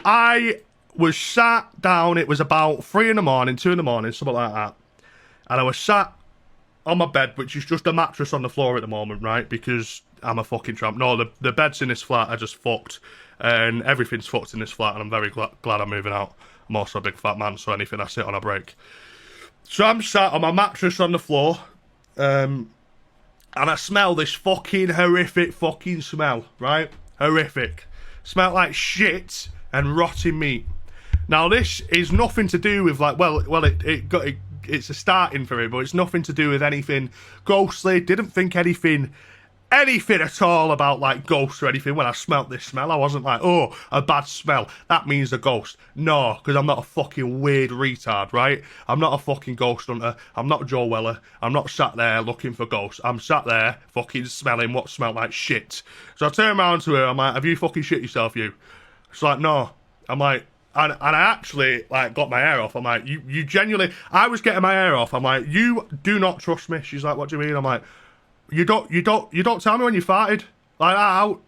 I was sat down, it was about 3 in the morning, 2 in the morning, something like that. And I was sat on my bed, which is just a mattress on the floor at the moment, right? Because I'm a fucking tramp. No, the beds in this flat are just fucked. And everything's fucked in this flat, and I'm very glad I'm moving out. I'm also a big fat man, so anything I sit on I break. So I'm sat on my mattress on the floor, and I smell this fucking horrific fucking smell, right? Horrific. Smell like shit and rotting meat. Now this is nothing to do with like, it's a starting for it, but it's nothing to do with anything ghostly. Didn't think anything at all about like ghosts or anything when I smelt this smell. I wasn't like, oh, a bad smell, that means a ghost. No, because I'm not a fucking weird retard, right? I'm not a fucking ghost hunter. I'm not Joe Weller. I'm not sat there looking for ghosts. I'm sat there fucking smelling what smelled like shit. So I turn around to her, I'm like, have you fucking shit yourself, you? She's like, no. I'm like, and I actually like got my hair off. I'm like, you genuinely, I was getting my hair off. I'm like, you do not trust me. She's like, what do you mean? I'm like, you don't tell me when you farted. Like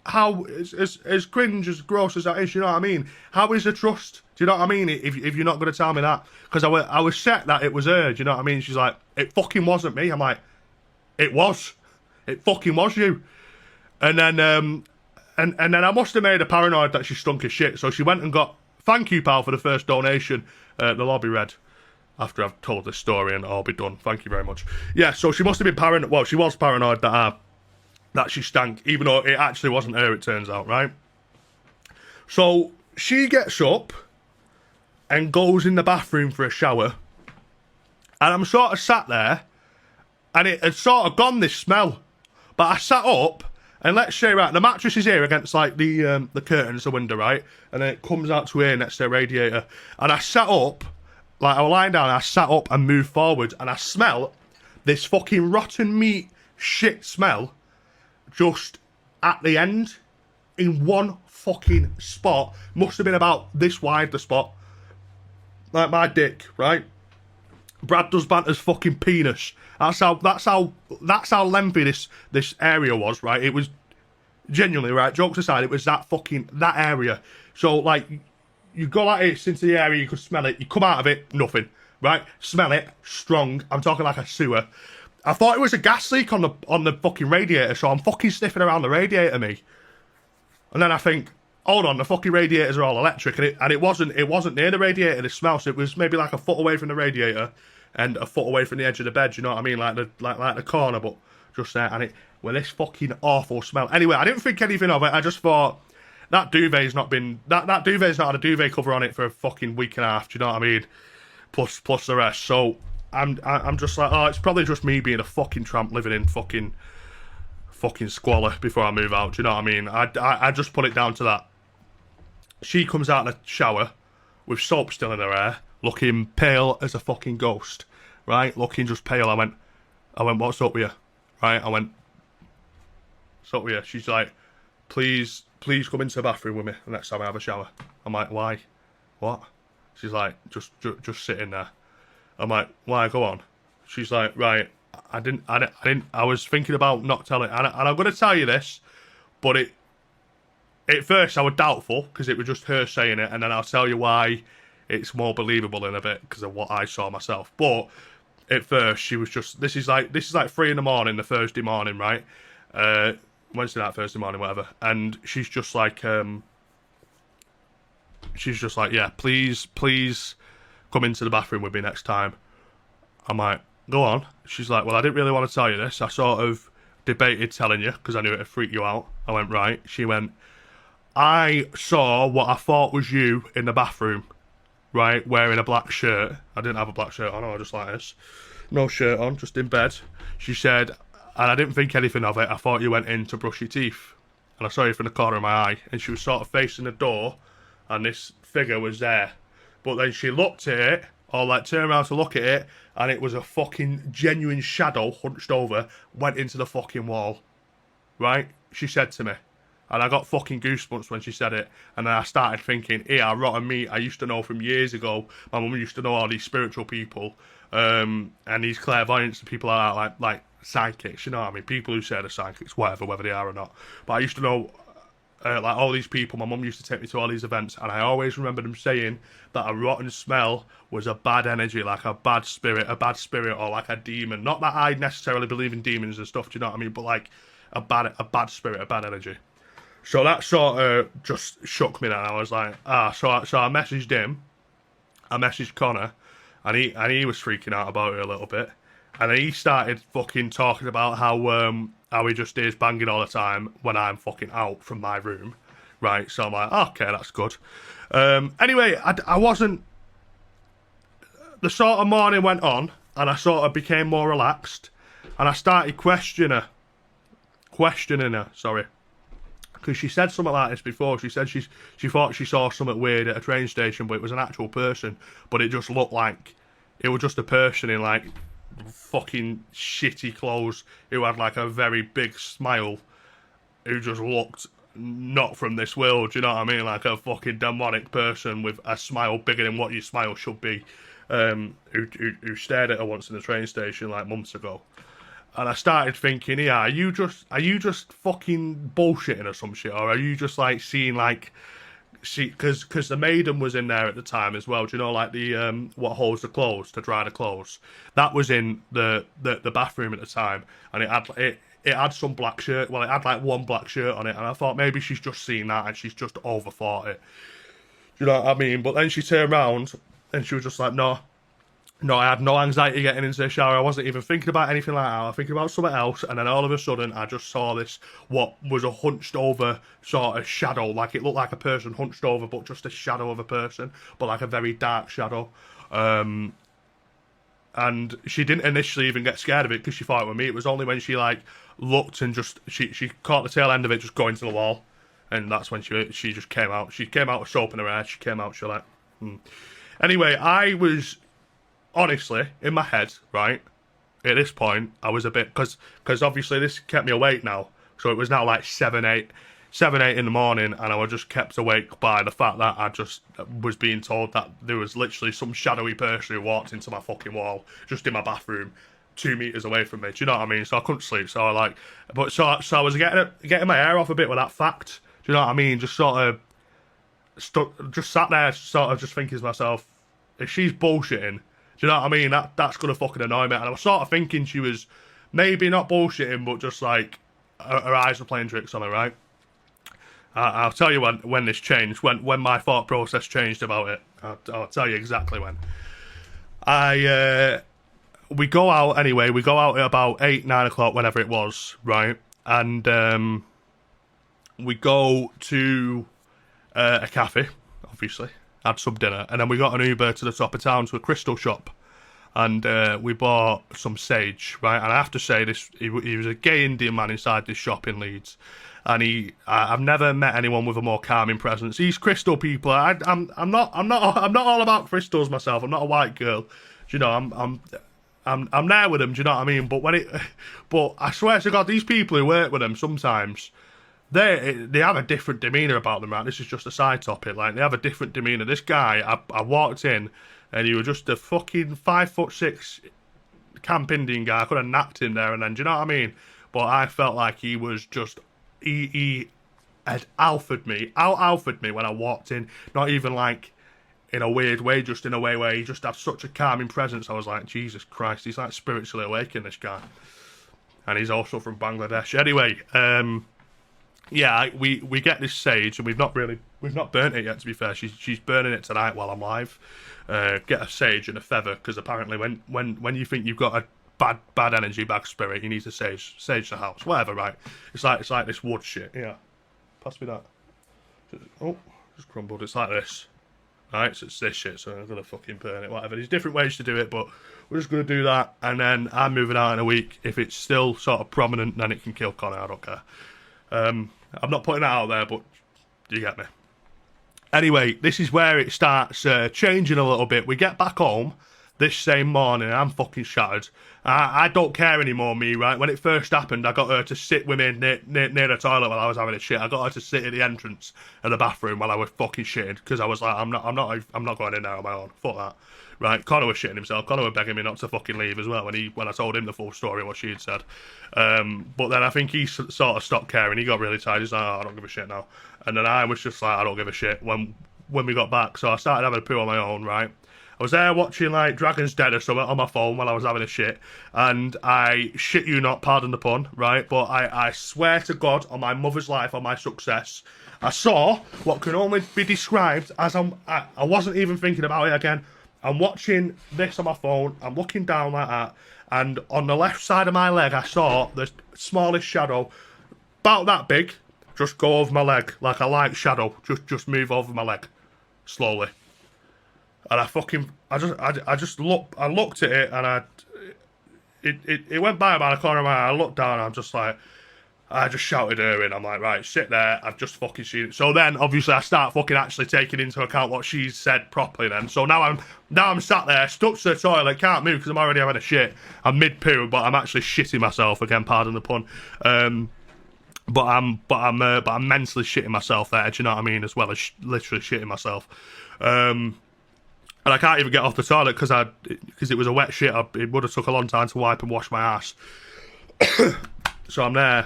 how as cringe, as gross as that is, you know what I mean? How is the trust? Do you know what I mean? If you're not going to tell me that, because I was set that it was her. Do you know what I mean? She's like, it fucking wasn't me. I'm like, it fucking was you. And then and then I must have made her paranoid that she stunk as shit. So she went and got, thank you, pal, for the first donation. The lobby read after I've told this story and I'll be done. Thank you very much. Yeah, so she must have been paranoid. Well, she was paranoid that she stank, even though it actually wasn't her, it turns out, right? So she gets up and goes in the bathroom for a shower. And I'm sort of sat there and it had sort of gone, this smell. But I sat up, and let's say, right, the mattress is here against like the curtains, the window, right? And then it comes out to here next to the radiator. And I sat up, like I was lying down, and I sat up and moved forward, and I smell this fucking rotten meat shit smell just at the end in one fucking spot. Must have been about this wide, the spot. Like my dick, right? Braddoesbanter's fucking penis. That's how lengthy this area was, right? It was genuinely, right, jokes aside, it was that area. So like, you go like this into the area, you could smell it, you come out of it, nothing, right? Smell it, strong. I'm talking like a sewer. I thought it was a gas leak on the fucking radiator, so I'm fucking sniffing around the radiator, me. And then I think, hold on, the fucking radiators are all electric, and it wasn't near the radiator, the smell, so it was maybe like a foot away from the radiator and a foot away from the edge of the bed, you know what I mean? Like the corner, but just there, and this fucking awful smell. Anyway, I didn't think anything of it. I just thought, that duvet's not had a duvet cover on it for a fucking week and a half, do you know what I mean? Plus the rest. So I'm just like, oh, it's probably just me being a fucking tramp living in fucking squalor before I move out, do you know what I mean? I just put it down to that. She comes out of the shower with soap still in her hair, looking pale as a fucking ghost, right? Looking just pale. I went, what's up with you? Right? I went, what's up with you? She's like, please come into the bathroom with me the next time I have a shower. I'm like, why? What? She's like, just sit in there. I'm like, why? Go on. She's like, right, I was thinking about not telling, and I'm going to tell you this, but at first I was doubtful, because it was just her saying it, and then I'll tell you why it's more believable in a bit, because of what I saw myself. But at first she was just, this is like 3 in the morning, the Thursday morning, right? Wednesday night, Thursday morning, whatever. And she's just like, yeah, please come into the bathroom with me next time. I'm like, go on. She's like, well, I didn't really want to tell you this. I sort of debated telling you because I knew it'd freak you out. I went, right. She went, I saw what I thought was you in the bathroom, right, wearing a black shirt. I didn't have a black shirt on, I was just like this. No shirt on, just in bed. She said, and I didn't think anything of it, I thought you went in to brush your teeth. And I saw you from the corner of my eye. And she was sort of facing the door, and this figure was there. But then she looked at it, or like turned around to look at it, and it was a fucking genuine shadow hunched over, went into the fucking wall. Right? She said to me. And I got fucking goosebumps when she said it. And then I started thinking, yeah, rotten meat, I used to know from years ago. My mum used to know all these spiritual people, and these clairvoyants and people like psychics, you know what I mean? People who say they're psychics, whatever, whether they are or not. But I used to know like all these people. My mum used to take me to all these events, and I always remember them saying that a rotten smell was a bad energy, like a bad spirit, or like a demon. Not that I necessarily believe in demons and stuff, do you know what I mean? But like a bad spirit, a bad energy. So that sort of just shook me. Then I was like, So I messaged him, I messaged Connor, and he was freaking out about it a little bit, and then he started fucking talking about how he just is banging all the time when I'm fucking out from my room, right? So I'm like, okay, that's good. Anyway, I wasn't. The sort of morning went on, and I sort of became more relaxed, and I started questioning her. Sorry. Because she said something like this before. She said she thought she saw something weird at a train station, but it was an actual person. But it just looked like it was just a person in like fucking shitty clothes who had like a very big smile, who just looked not from this world. Do you know what I mean? Like a fucking demonic person with a smile bigger than what your smile should be. Who stared at her once in the train station like months ago. And I started thinking, yeah, are you just fucking bullshitting or some shit, or are you just like seeing like, because the maiden was in there at the time as well. Do you know like the what holds the clothes to dry the clothes? That was in the bathroom at the time, and it had some black shirt. Well, it had like one black shirt on it, and I thought maybe she's just seen that and she's just overthought it. Do you know what I mean? But then she turned around and she was just like, No, I had no anxiety getting into the shower. I wasn't even thinking about anything like that. I was thinking about something else, and then all of a sudden, I just saw this, what was a hunched over sort of shadow. Like, it looked like a person hunched over, but just a shadow of a person, but like a very dark shadow. And she didn't initially even get scared of it because she thought it was me. It was only when she, like, looked and just, she caught the tail end of it just going to the wall. And that's when she just came out. She came out with soap in her hair. She came out, she was like, Anyway, I was... honestly, in my head, right, at this point, I was a bit, because obviously this kept me awake now, so it was now like 7, 8 in the morning, and I was just kept awake by the fact that I just was being told that there was literally some shadowy person who walked into my fucking wall, just in my bathroom, 2 meters away from me, do you know what I mean? So I couldn't sleep, so I like, but so I was getting my hair off a bit with that fact, do you know what I mean? Just sort of, just sat there, sort of just thinking to myself, if she's bullshitting, do you know what I mean? That's gonna fucking annoy me. And I was sort of thinking she was maybe not bullshitting, but just like her eyes were playing tricks on her, right? I'll tell you when this changed, when my thought process changed about it. I'll tell you exactly when. We go out anyway. We go out at about 8, 9 o'clock, whenever it was, right? And we go to a cafe, obviously. Had some dinner, and then we got an Uber to the top of town to a crystal shop, and we bought some sage, right? And I have to say, he was a gay Indian man inside this shop in Leeds, and I've never met anyone with a more calming presence. These crystal people, I'm not all about crystals myself. I'm not a white girl, do you know. I'm there with them, do you know what I mean? But I swear to God, these people who work with them sometimes. They have a different demeanour about them, right? This is just a side topic. Like, they have a different demeanour. This guy, I walked in, and he was just a fucking 5'6" camp Indian guy. I could have napped him there and then, do you know what I mean? But I felt like he was just, he had out-alphaed me when I walked in. Not even like in a weird way, just in a way where he just had such a calming presence. I was like, Jesus Christ, he's like spiritually awakened, this guy. And he's also from Bangladesh. Anyway, yeah, we get this sage, and we've not burnt it yet, to be fair. She's burning it tonight while I'm live. Get a sage and a feather, because apparently when you think you've got a bad energy, bad spirit, you need to sage the house. Whatever, right? It's like this wood shit. Yeah. Pass me that. Oh, just crumbled. It's like this. Right, so it's this shit, so I'm gonna fucking burn it, whatever. There's different ways to do it, but we're just gonna do that, and then I'm moving out in a week. If it's still sort of prominent, then it can kill Connor, I don't care. I'm not putting that out there, but you get me. Anyway, this is where it starts changing a little bit. We get back home, this same morning. I'm fucking shattered. I don't care anymore, me, right? When it first happened, I got her to sit with me near the toilet while I was having a shit. I got her to sit at the entrance of the bathroom while I was fucking shitting, because I was like, I'm not going in there on my own. Fuck that. Right, Connor was shitting himself. Connor was begging me not to fucking leave as well when I told him the full story of what she had said. But then I think he sort of stopped caring. He got really tired. He's like, oh, I don't give a shit now. And then I was just like, I don't give a shit when we got back. So I started having a poo on my own, right? I was there watching like Dragon's Den or something on my phone while I was having a shit, and I shit you not, pardon the pun, right? But I swear to God, on my mother's life, on my success, I saw what can only be described as I wasn't even thinking about it again. I'm watching this on my phone, I'm looking down like that, and on the left side of my leg, I saw the smallest shadow, about that big, just go over my leg, like a light shadow, just move over my leg, slowly. And I looked at it, and it went by about a corner of my eye. I looked down, and I'm just like, I just shouted her in. I'm like, right, sit there. I've just fucking seen it. So then, obviously, I start fucking actually taking into account what she said properly. Then, so now I'm sat there, stuck to the toilet, can't move because I'm already having a shit. I'm mid poo, but I'm actually shitting myself again. Pardon the pun. But I'm mentally shitting myself there. Do you know what I mean? As well as literally shitting myself. And I can't even get off the toilet because it was a wet shit. It would have took a long time to wipe and wash my ass. So I'm there,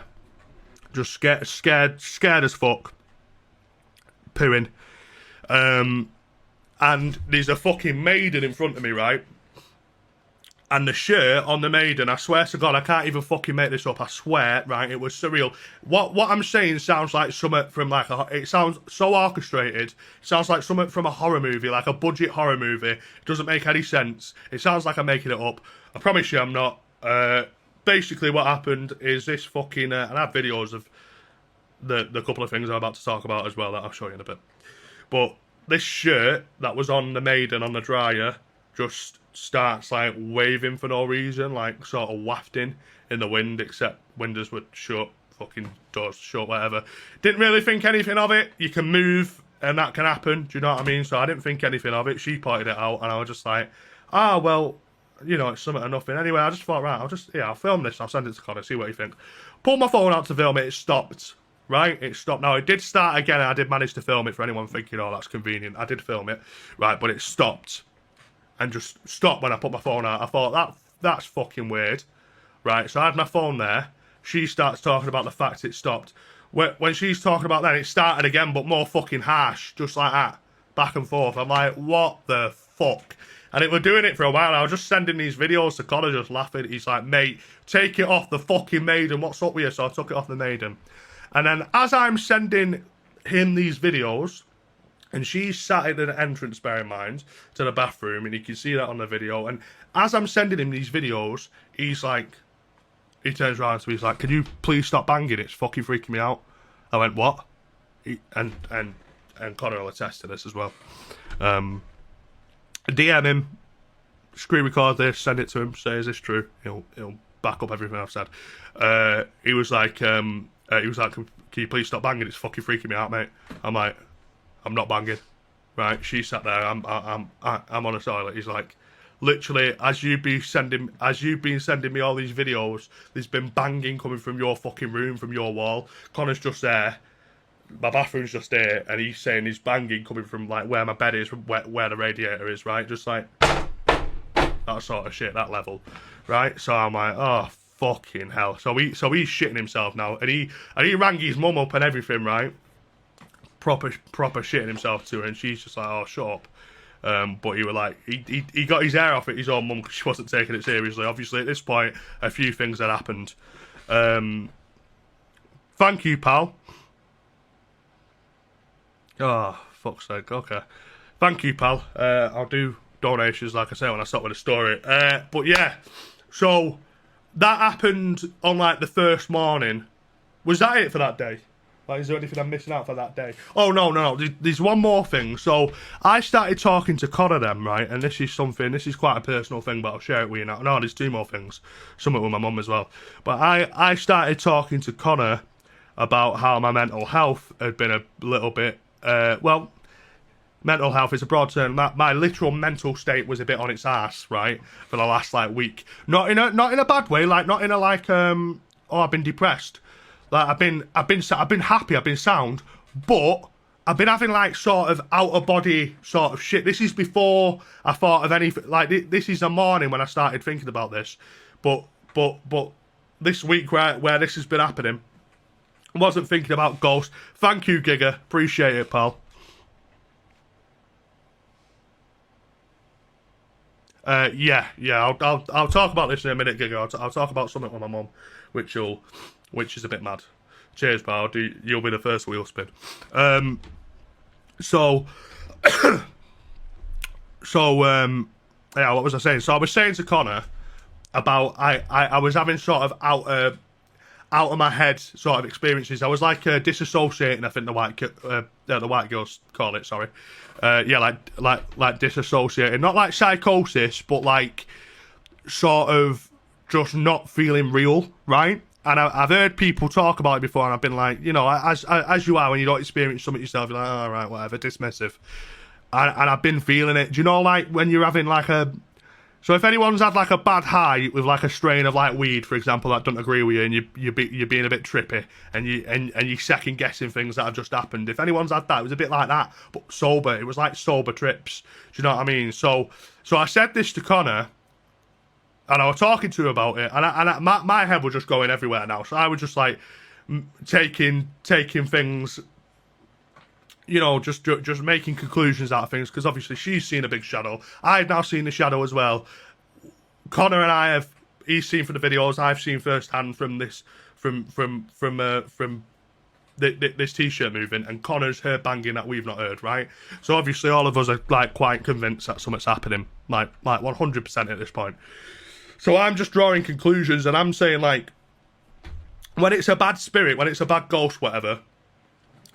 just scared as fuck, pooing. And there's a fucking maiden in front of me, right? And the shirt on the maiden, I swear to God, I can't even fucking make this up. I swear, right? It was surreal. What I'm saying sounds like something from like it sounds so orchestrated. It sounds like something from a horror movie, like a budget horror movie. It doesn't make any sense. It sounds like I'm making it up. I promise you, I'm not. Basically, what happened is this fucking, and I have videos of the couple of things I'm about to talk about as well that I'll show you in a bit. But this shirt that was on the maiden on the dryer just starts like waving for no reason, like sort of wafting in the wind, except windows were shut, fucking doors shut, whatever. Didn't really think anything of it. You can move and that can happen, do you know what I mean? So I didn't think anything of it. She pointed it out and I was just like, well, you know, it's something or nothing. Anyway, I just thought, right, I'll film this, I'll send it to Connor, see what you think. Pulled my phone out to film it, it stopped. Right, it stopped. Now, it did start again, and I did manage to film it for anyone thinking, oh, that's convenient. I did film it, right, but it stopped. And just stopped when I put my phone out. I thought, that's fucking weird. Right, so I had my phone there. She starts talking about the fact it stopped. When she's talking about that, it started again, but more fucking harsh, just like that. Back and forth. I'm like, what the fuck? And it were doing it for a while. I was just sending these videos to Connor, just laughing. He's like, mate, take it off the fucking maiden. What's up with you? So I took it off the maiden. And then as I'm sending him these videos, and she's sat at an entrance, bear in mind, to the bathroom, and you can see that on the video. And as I'm sending him these videos, he's like, he turns around to me, he's like, can you please stop banging? It's fucking freaking me out. I went, what? And Connor will attest to this as well. DM him, screen record this, send it to him, say, is this true? He'll back up everything I've said. He was like, can you please stop banging? It's fucking freaking me out, mate. I'm like, I'm not banging. Right? She sat there. I'm on a toilet. He's like, literally, as you've been sending me all these videos, there's been banging coming from your fucking room, from your wall. Connor's just there. My bathroom's just there, and he's saying there's banging coming from like where my bed is, where the radiator is. Right? Just like that sort of shit, that level. Right? So I'm like, oh, fucking hell. So he's shitting himself now, and he rang his mum up and everything, right? Proper shitting himself to her, and she's just like, oh, shut up. But he were like, he got his hair off at his own mum because she wasn't taking it seriously. Obviously, at this point, a few things had happened. Thank you, pal. Oh, fuck's sake. Okay. Thank you, pal. I'll do donations, like I say, when I start with a story. But yeah, so that happened on like the first morning. Was that it for that day? Like, is there anything I'm missing out for that day? Oh, no. There's one more thing. So I started talking to Connor then, right? And this is quite a personal thing, but I'll share it with you now. No, there's two more things. Something with my mum as well. But I started talking to Connor about how my mental health had been a little bit, well, mental health is a broad term. My literal mental state was a bit on its ass, right, for the last like week. Not in a bad way, like not in a like oh, I've been depressed. Like I've been happy, I've been sound, but I've been having like sort of out of body sort of shit. This is before I thought of anything. Like this is the morning when I started thinking about this, but this week where this has been happening, I wasn't thinking about ghosts. Thank you, Giga. Appreciate it, pal. Yeah. I'll talk about this in a minute, Giga. I'll talk about something with my mum, which is a bit mad. Cheers, pal. You'll be the first wheel spin. So, yeah. What was I saying? So I was saying to Connor about I was having sort of out of my head sort of experiences. I was like disassociating. I think the white girls call it. Sorry. Yeah, like disassociating. Not like psychosis, but like sort of just not feeling real, right? And I've heard people talk about it before, and I've been like, you know, as you are when you don't experience something yourself, you're like, all right, whatever, dismissive. And I've been feeling it. Do you know, like when you're having like a, so if anyone's had like a bad high with like a strain of like weed, for example, that doesn't agree with you, and you're being a bit trippy, and you're second guessing things that have just happened. If anyone's had that, it was a bit like that, but sober. It was like sober trips. Do you know what I mean? So I said this to Connor, and I was talking to him about it, and my head was just going everywhere now. So I was just like taking things, you know, just making conclusions out of things, because obviously she's seen a big shadow. I've now seen the shadow as well. Connor and I he's seen from the videos, I've seen firsthand from this, from this t-shirt moving, and Connor's heard banging that we've not heard, right? So obviously all of us are like quite convinced that something's happening, like 100% at this point. So I'm just drawing conclusions, and I'm saying like, when it's a bad spirit, when it's a bad ghost, whatever,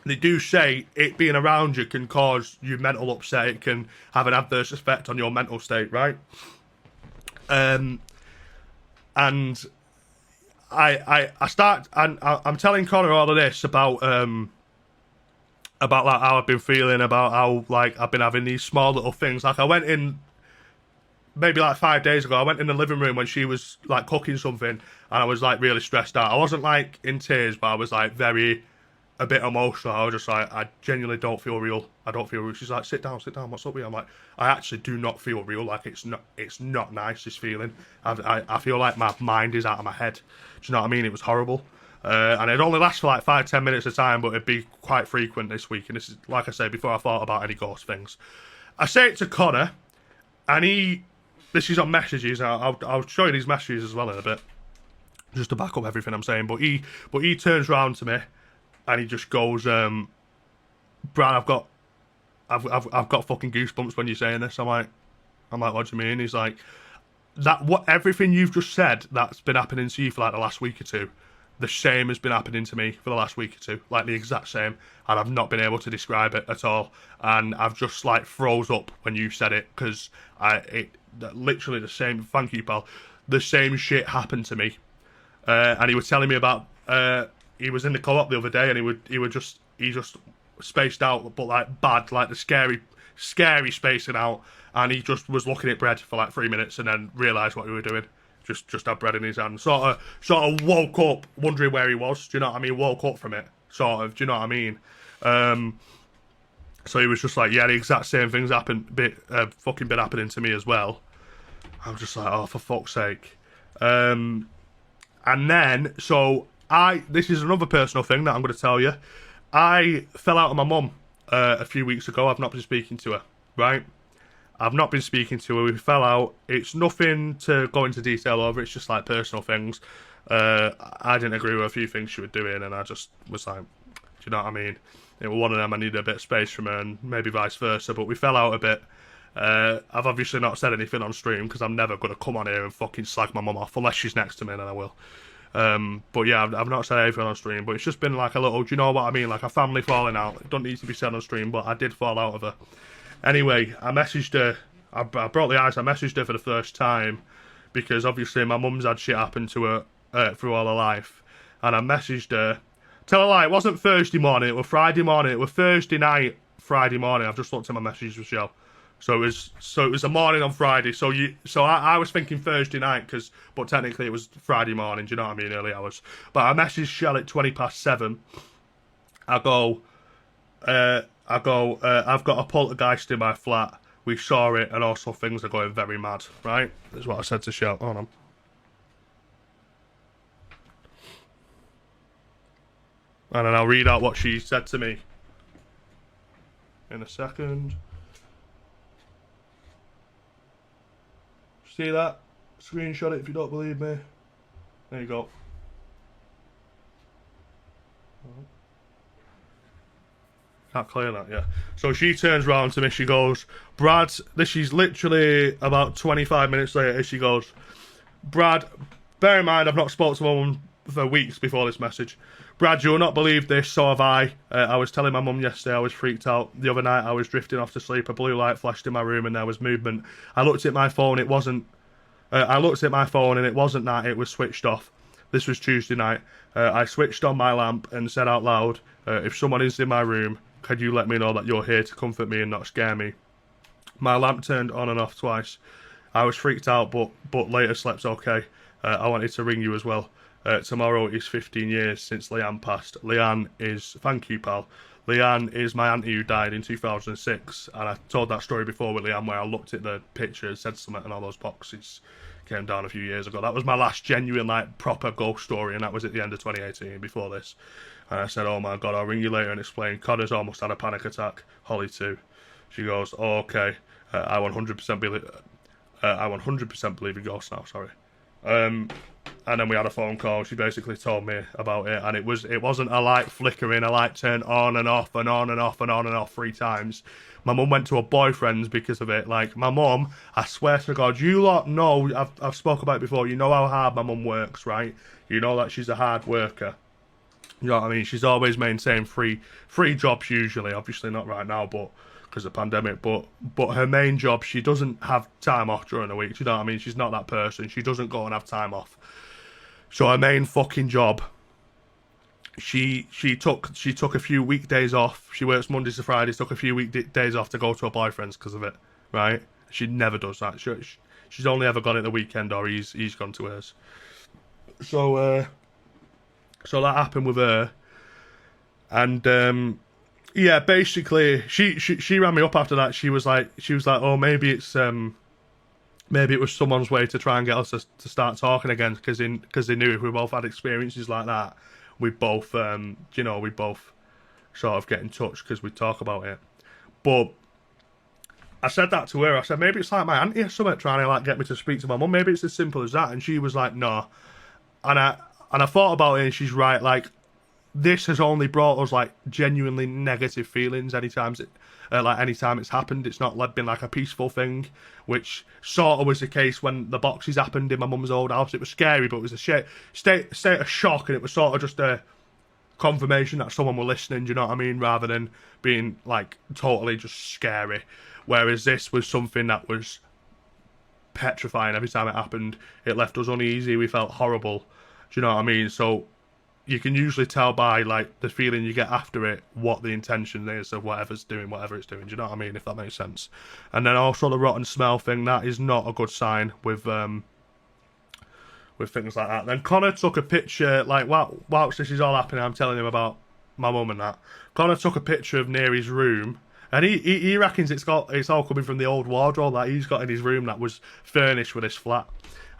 they do say it being around you can cause you mental upset. It can have an adverse effect on your mental state, right? And I start, and I'm telling Connor all of this about like how I've been feeling, about how like I've been having these small little things. Like I went in maybe like 5 days ago, I went in the living room when she was like cooking something, and I was like really stressed out. I wasn't like in tears, but I was like a bit emotional. I was just like, I genuinely don't feel real. I don't feel real. She's like, sit down, what's up with you? I'm like, I actually do not feel real. Like it's not nice, this feeling. I feel like my mind is out of my head. Do you know what I mean? It was horrible. And it only lasts for like 5-10 minutes at a time, but it'd be quite frequent this week. And this is, like I said, before I thought about any ghost things. I say it to Connor, and this is on messages. I'll show you these messages as well in a bit, just to back up everything I'm saying. But he turns around to me, and he just goes, Brad, I've got fucking goosebumps when you're saying this. I'm like, what do you mean? He's like, everything you've just said that's been happening to you for like the last week or two, the same has been happening to me for the last week or two, like the exact same, and I've not been able to describe it at all, and I've just like froze up when you said it, because literally the same. Thank you, pal. The same shit happened to me, and he was telling me about. He was in the co-op the other day, and he just spaced out, but like bad, like the scary spacing out, and he just was looking at bread for like 3 minutes, and then realised what we were doing. Just had bread in his hand. Sort of woke up wondering where he was. Do you know what I mean? Woke up from it. Sort of. Do you know what I mean? So he was just like, yeah, the exact same things fucking been happening to me as well. I'm just like, oh, for fuck's sake. And then, so this is another personal thing that I'm going to tell you. I fell out with my mum a few weeks ago. I've not been speaking to her, right? I've not been speaking to her. We fell out. It's nothing to go into detail over. It's just like personal things. I didn't agree with a few things she was doing, and I just was like, do you know what I mean? It was one of them. I needed a bit of space from her, and maybe vice versa. But we fell out a bit. I've obviously not said anything on stream, because I'm never going to come on here and fucking slag my mum off, unless she's next to me, and then I will. But yeah, I've not said anything on stream, but it's just been like a little, do you know what I mean? Like a family falling out. It don't need to be said on stream, but I did fall out of her. Anyway, I messaged her. I brought the ice. I messaged her for the first time, because obviously my mum's had shit happen to her through all her life. And I messaged her. Tell her, like, it wasn't Thursday morning, it was Friday morning, it was Thursday night, Friday morning. I've just looked at my messages, Michelle. So it was a morning on Friday. So I was thinking Thursday night, but technically it was Friday morning. Do you know what I mean? Early hours. But I messaged Shell at 7:20. I go, I've got a poltergeist in my flat. We saw it, and also things are going very mad. Right? That's what I said to Shell. Hold on. And then I'll read out what she said to me in a second. See that? Screenshot it if you don't believe me. There you go. Can't clear that, yeah. So she turns around to me, she goes, Brad, this is literally about 25 minutes later, she goes, Brad, bear in mind I've not spoken to my mum for weeks before this message. Brad, you'll not believe this, so have I. I was telling my mum yesterday I was freaked out. The other night I was drifting off to sleep, a blue light flashed in my room and there was movement. I looked at my phone, it wasn't... I looked at my phone and it wasn't that, it was switched off. This was Tuesday night. I switched on my lamp and said out loud, if someone is in my room, could you let me know that you're here to comfort me and not scare me? My lamp turned on and off twice. I was freaked out, but later slept okay. I wanted to ring you as well. Tomorrow is 15 years since Leanne passed. Leanne is... Thank you, pal. Leanne is my auntie who died in 2006. And I told that story before with Leanne where I looked at the pictures, said something, and all those boxes came down a few years ago. That was my last genuine, like, proper ghost story, and that was at the end of 2018, before this. And I said, oh my God, I'll ring you later and explain. Connor's almost had a panic attack. Holly too. She goes, oh, okay. I 100% believe in ghosts now, sorry. And then we had a phone call. She basically told me about it, and it wasn't a light flickering. A light turned on and off and on and off and on and off 3 times. My mum went to her boyfriend's because of it. Like, my mum, I swear to God, you lot know, I've spoke about it before, you know how hard my mum works, right? You know that she's a hard worker. You know what I mean? She's always maintained free jobs usually. Obviously not right now, but because of the pandemic. But her main job, she doesn't have time off during the week. You know what I mean? She's not that person. She doesn't go and have time off. So her main fucking job, she took a few weekdays off. She works Mondays to Fridays. Took a few weekdays off to go to her boyfriend's because of it. Right? She never does that. She's only ever gone at the weekend, or he's gone to hers. So that happened with her, and yeah, basically she rang me up after that. She was like, oh, maybe it was someone's way to try and get us to start talking again, because they knew if we both had experiences like that, we'd both we'd both sort of get in touch because we'd talk about it. But I said that to her. I said, maybe it's like my auntie or something trying to like get me to speak to my mum. Maybe it's as simple as that. And she was like, no. And I thought about it, and she's right. Like, this has only brought us like genuinely negative feelings anytime it's happened. It's not like been like a peaceful thing, which sort of was the case when the boxes happened in my mum's old house. It was scary, but it was a state of shock, and it was sort of just a confirmation that someone were listening. Do you know what I mean? Rather than being like totally just scary. Whereas this was something that was petrifying. Every time it happened, it left us uneasy. We felt horrible. Do you know what I mean? So you can usually tell by like the feeling you get after it what the intention is of whatever it's doing. Do you know what I mean? If that makes sense. And then also the rotten smell thing, that is not a good sign with things like that. Then Connor took a picture, like whilst this is all happening, I'm telling him about my mum and that. Connor took a picture of near his room, and he reckons it's all coming from the old wardrobe that he's got in his room that was furnished with this flat.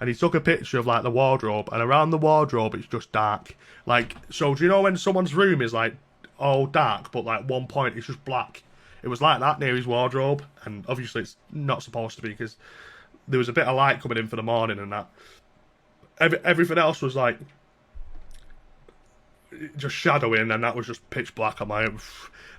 And he took a picture of like the wardrobe, and around the wardrobe it's just dark. Like, so do you know when someone's room is like all dark, but like one point it's just black? It was like that near his wardrobe, and obviously it's not supposed to be because there was a bit of light coming in for the morning and that. Everything else was like just shadowing, and that was just pitch black. I'm like,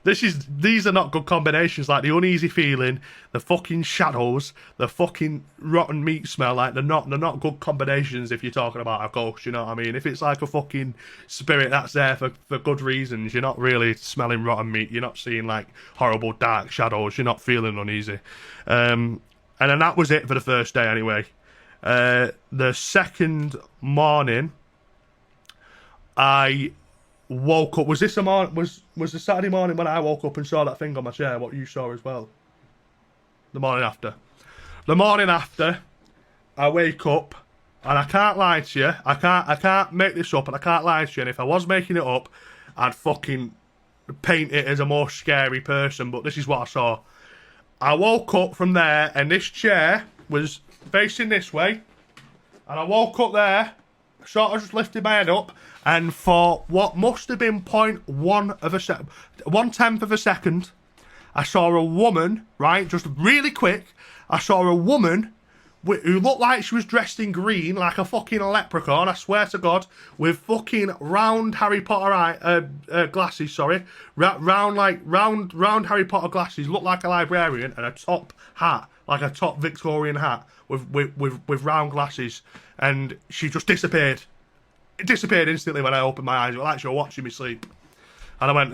these are not good combinations. Like the uneasy feeling, the fucking shadows, the fucking rotten meat smell. Like they're not good combinations if you're talking about a ghost. You know what I mean? If it's like a fucking spirit that's there for good reasons, you're not really smelling rotten meat. You're not seeing like horrible dark shadows. You're not feeling uneasy. And then that was it for the first day anyway. The second morning, I woke up. Was this a was the Saturday morning when I woke up and saw that thing on my chair? What you saw as well? The morning after. The morning after, I wake up, and I can't lie to you. I can't make this up, and I can't lie to you. And if I was making it up, I'd fucking paint it as a more scary person. But this is what I saw. I woke up from there, and this chair was facing this way, and I woke up there, sort of just lifted my head up, and for what must have been 0.1 of a second, 1/10 of a second, I saw a woman, right, just really quick, I saw a woman who looked like she was dressed in green, like a fucking leprechaun, I swear to God, with fucking round Harry Potter glasses, sorry, round Harry Potter glasses, looked like a librarian, and a top hat, like a top Victorian hat, with round glasses, and she just disappeared. It disappeared instantly when I opened my eyes. It was like she was watching me sleep, and I went,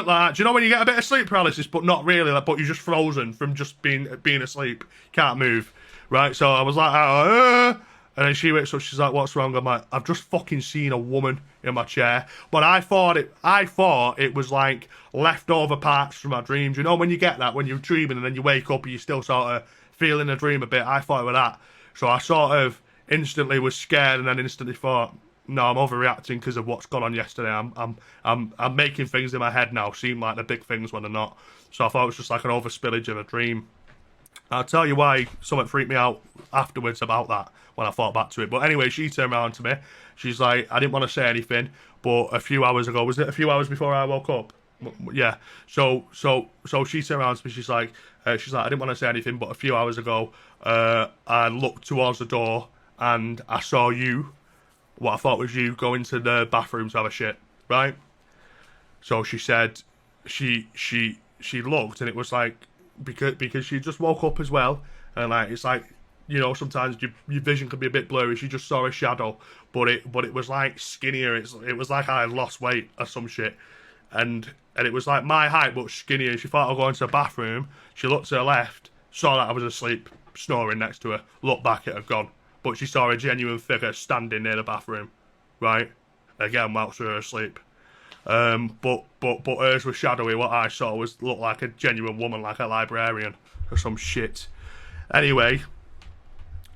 like, do you know when you get a bit of sleep paralysis, but not really, like, but you're just frozen from just being asleep, can't move, right? So I was like, and then she wakes up, she's like, what's wrong? I'm like, I've just fucking seen a woman in my chair, but I thought it was like leftover parts from my dreams. You know when you get that when you're dreaming and then you wake up and you still sort of feeling the dream a bit. I thought it was that, so I sort of instantly was scared and then instantly thought, no, I'm overreacting because of what's gone on yesterday. I'm making things in my head now seem like the big things when they're not. So I thought it was just like an overspillage of a dream. I'll tell you why something freaked me out afterwards about that when I thought back to it. But anyway, she turned around to me. She's like, I didn't want to say anything, but a few hours ago, was it a few hours before I woke up? Yeah. So she turned around to me. She's like, I didn't want to say anything, but a few hours ago, I looked towards the door and I saw you. What I thought was you go into the bathroom to have a shit, right? So she said she looked and it was like because she just woke up as well, and like it's like, you know, sometimes your vision can be a bit blurry. She just saw a shadow, but it was like skinnier. It was like I had lost weight or some shit, and it was like my height but skinnier. She thought I'd go into the bathroom. She looked to her left, saw that I was asleep, snoring next to her. Looked back, it had gone. But she saw a genuine figure standing near the bathroom, right? Again, whilst we were asleep. But hers was shadowy. What I saw looked like a genuine woman, like a librarian or some shit. Anyway,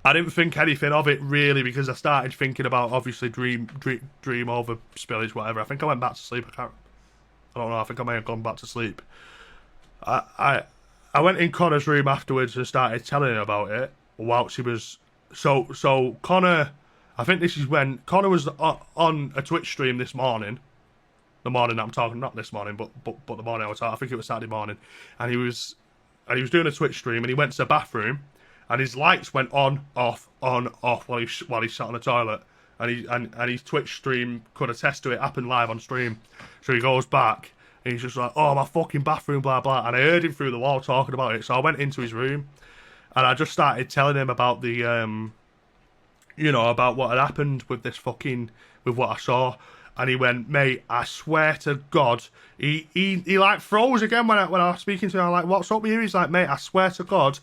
I didn't think anything of it really because I started thinking about obviously dream over spillage, whatever. I think I went back to sleep. I don't know. I think I may have gone back to sleep. I went in Connor's room afterwards and started telling him about it whilst he was. So Connor, I think this is when Connor was on a Twitch stream this morning. The morning that I'm talking, not this morning, but the morning I was talking. I think it was Saturday morning, and he was doing a Twitch stream, and he went to the bathroom, and his lights went on, off, while he sat on the toilet, and his Twitch stream could attest to it. Happened live on stream. So he goes back, and he's just like, "Oh, my fucking bathroom, blah blah," and I heard him through the wall talking about it. So I went into his room. And I just started telling him about the, about what had happened with with what I saw. And he went, mate, I swear to God. He like froze again when I was speaking to him. I'm like, what's up with you? He's like, mate, I swear to God,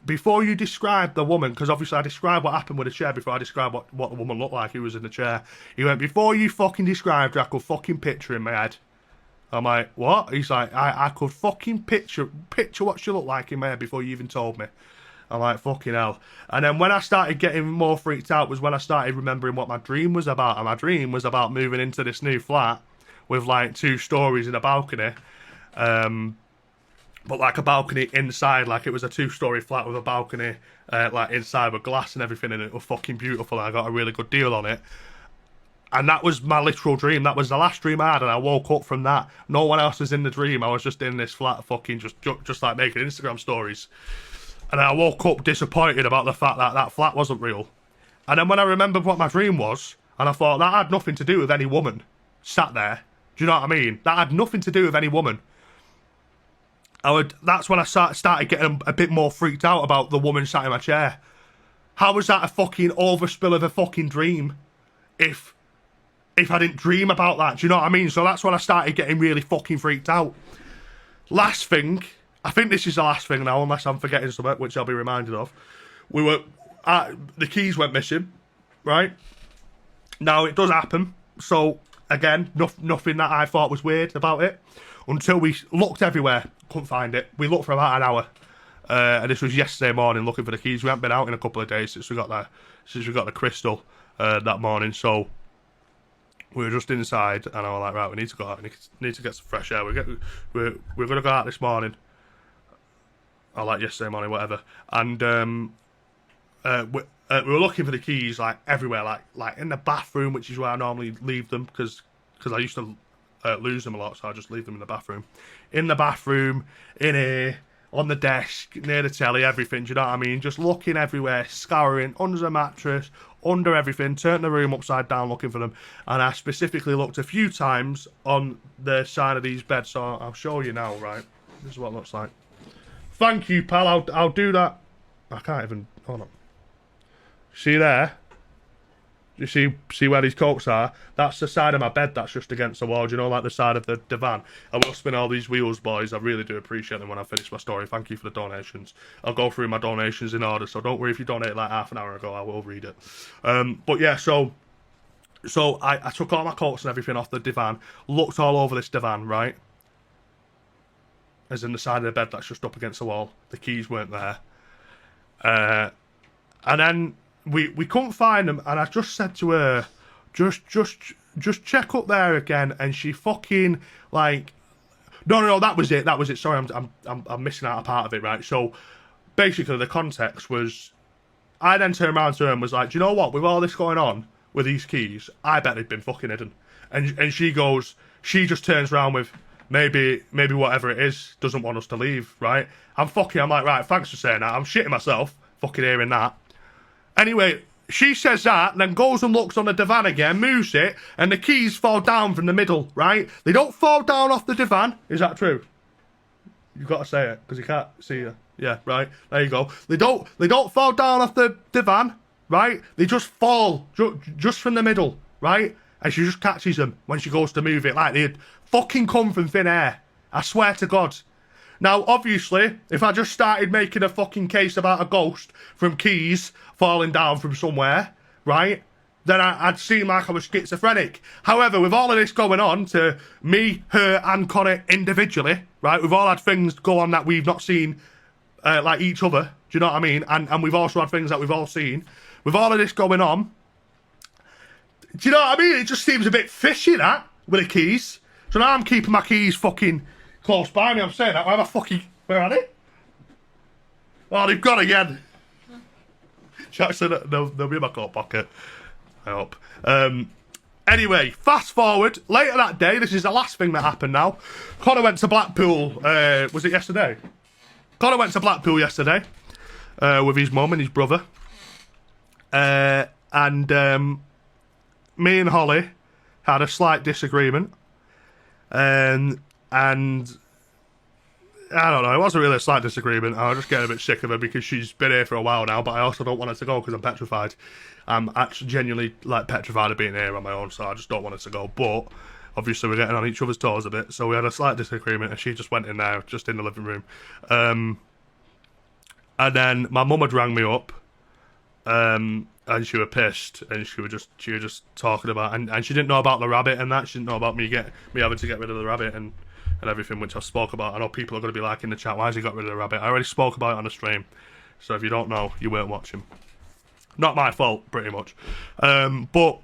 before you describe the woman, because obviously I described what happened with the chair before I described what the woman looked like who was in the chair. He went, before you fucking described her, I could fucking picture in my head. I'm like, what? He's like, I could fucking picture what she looked like in my head before you even told me. I'm like, fucking hell. And then when I started getting more freaked out was when I started remembering what my dream was about. And my dream was about moving into this new flat with like 2 stories in a balcony. But like a balcony inside, like it was a 2-story flat with a balcony like inside with glass and everything, and it was fucking beautiful. And I got a really good deal on it. And that was my literal dream. That was the last dream I had, and I woke up from that. No one else was in the dream. I was just in this flat fucking just like making Instagram stories. And I woke up disappointed about the fact that that flat wasn't real. And then when I remembered what my dream was, and I thought that had nothing to do with any woman sat there. Do you know what I mean? That had nothing to do with any woman. That's when I started getting a bit more freaked out about the woman sat in my chair. How was that a fucking overspill of a fucking dream? If I didn't dream about that, do you know what I mean? So that's when I started getting really fucking freaked out. Last thing. I think this is the last thing now, unless I'm forgetting something, which I'll be reminded of. The keys went missing, right? Now, it does happen. So, again, nothing that I thought was weird about it until we looked everywhere, couldn't find it. We looked for about an hour, and this was yesterday morning looking for the keys. We haven't been out in a couple of days since we got the crystal that morning, so we were just inside, and I was like, right, we need to go out. We need to get some fresh air. We're gonna go out this morning, or like yesterday morning, whatever, and we were looking for the keys like everywhere, like in the bathroom, which is where I normally leave them, because I used to lose them a lot, so I just leave them in the bathroom. In the bathroom, in here, on the desk, near the telly, everything, do you know what I mean? Just looking everywhere, scouring, under the mattress, under everything, turning the room upside down looking for them. And I specifically looked a few times on the side of these beds, so I'll show you now, right? This is what it looks like. Thank you, pal, I'll do that. I can't even, hold on. See there? You see where these coats are? That's the side of my bed that's just against the wall. Do you know, like the side of the divan? I will spin all these wheels, boys. I really do appreciate them when I finish my story. Thank you for the donations. I'll go through my donations in order, so don't worry if you donated like half an hour ago. I will read it. But yeah, so I took all my coats and everything off the divan, looked all over this divan, right? As in the side of the bed that's just up against the wall. The keys weren't there. And then we couldn't find them, and I just said to her, just check up there again, and she fucking like, no, that was it. Sorry, I'm missing out a part of it, right? So basically, the context was, I then turned around to her and was like, do you know what? With all this going on with these keys, I bet they'd been fucking hidden. And she just turns around with, maybe whatever it is doesn't want us to leave, right? I'm like, right, thanks for saying that. I'm shitting myself, fucking hearing that. Anyway, she says that, then goes and looks on the divan again, moves it, and the keys fall down from the middle, right? They don't fall down off the divan. Is that true? You've got to say it, because you can't see you. Yeah, right. There you go. They don't fall down off the divan, right? They just fall, just from the middle, right? And she just catches them when she goes to move it, like they'd fucking come from thin air. I swear to God. Now, obviously, if I just started making a fucking case about a ghost from keys falling down from somewhere, right, then I'd seem like I was schizophrenic. However, with all of this going on to me, her, and Connor individually, right, we've all had things go on that we've not seen, like each other, do you know what I mean? And we've also had things that we've all seen. With all of this going on, do you know what I mean? It just seems a bit fishy, that, with the keys. So now I'm keeping my keys fucking close by me. I'm saying that. Where are they? Oh, they've gone again. Jackson, they'll be in my coat pocket. I hope. Anyway, fast forward. Later that day, this is the last thing that happened now. Connor went to Blackpool. Was it yesterday? Connor went to Blackpool yesterday with his mum and his brother. And me and Holly had a slight disagreement. And I don't know, it wasn't really a slight disagreement. I was just getting a bit sick of her because she's been here for a while now, but I also don't want her to go because I'm petrified. I'm actually genuinely like petrified of being here on my own, so I just don't want her to go. But obviously we're getting on each other's toes a bit, so we had a slight disagreement and she just went in there, just in the living room. And then my mum had rang me up, and she was pissed, and she was just talking about, and she didn't know about the rabbit and that. She didn't know about me having to get rid of the rabbit and everything, which I spoke about. I know people are going to be like in the chat, why has he got rid of the rabbit? I already spoke about it on the stream, so if you don't know, you weren't watching. Not my fault, pretty much. But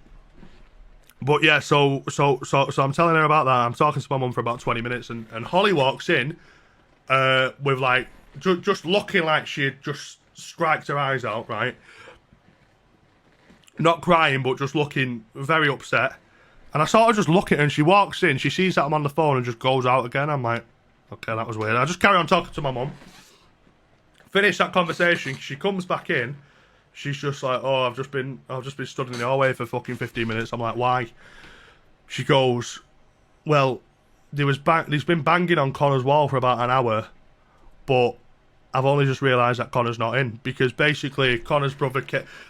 yeah, so I'm telling her about that. I'm talking to my mum for about 20 minutes, and Holly walks in with like just looking like she had just striked her eyes out, right? Not crying, but just looking very upset. And I sort of just look at her, and she walks in, she sees that I'm on the phone and just goes out again. I'm like, okay, that was weird. I just carry on talking to my mum. Finish that conversation. She comes back in. She's just like, oh, I've just been stood in the hallway for fucking 15 minutes. I'm like, why? She goes, well, there's been banging on Connor's wall for about an hour, but I've only just realised that Connor's not in, because basically Connor's brother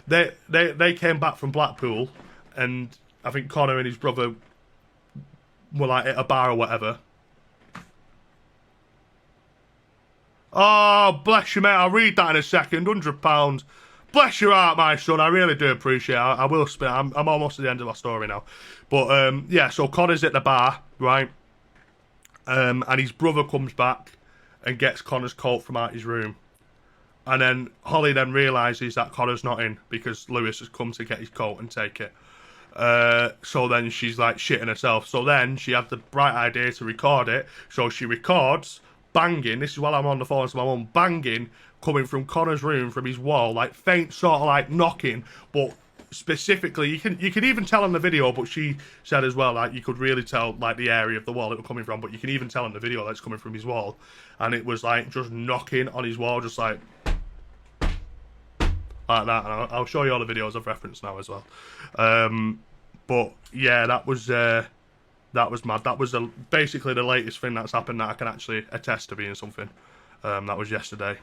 they came back from Blackpool, and I think Connor and his brother were like at a bar or whatever. Oh, bless you, mate. I'll read that in a second. £100. bless your heart, my son. I really do appreciate it. I will spit. I'm almost at the end of my story now. But, yeah, so Connor's at the bar, right? And his brother comes back and gets Connor's coat from out his room. And then Holly then realises that Connor's not in because Lewis has come to get his coat and take it. So then she's like shitting herself. So then she had the bright idea to record it. So she records banging. This is while I'm on the phone to my mum. Banging coming from Connor's room, from his wall, like faint sort of like knocking, but specifically you can even tell in the video. But she said as well, like you could really tell like the area of the wall it was coming from. But you can even tell in the video that it's coming from his wall, and it was like just knocking on his wall, just like that. And I'll show you all the videos I've referenced now as well. But yeah, that was mad. That was basically the latest thing that's happened that I can actually attest to being something. That was yesterday.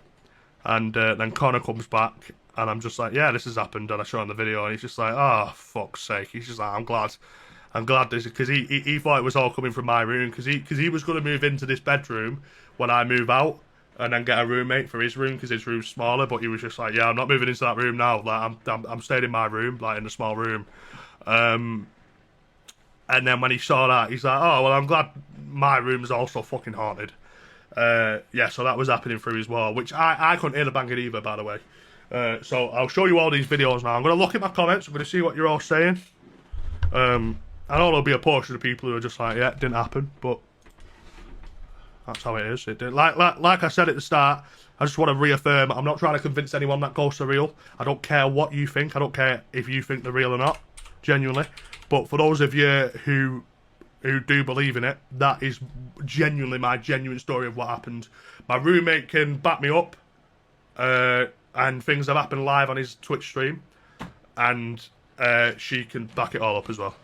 And then Connor comes back, and I'm just like, yeah, this has happened. And I show him the video, and he's just like, oh, fuck's sake. He's just like, I'm glad this, because he thought it was all coming from my room, because he was going to move into this bedroom when I move out, and then get a roommate for his room, because his room's smaller. But he was just like, yeah, I'm not moving into that room now. Like, I'm staying in my room, like in the small room. And then when he saw that, he's like, oh, well, I'm glad my room's also fucking haunted. Yeah, so that was happening through his wall, which I couldn't hear the banging either, by the way. So I'll show you all these videos now. I'm going to look at my comments. I'm going to see what you're all saying. I know there'll be a portion of people who are just like, yeah, it didn't happen, but that's how it is. It did. Like I said at the start, I just want to reaffirm, I'm not trying to convince anyone that ghosts are real. I don't care what you think. I don't care if you think they're real or not, genuinely. But for those of you who do believe in it, that is genuinely my genuine story of what happened. My roommate can back me up, and things have happened live on his Twitch stream, and she can back it all up as well.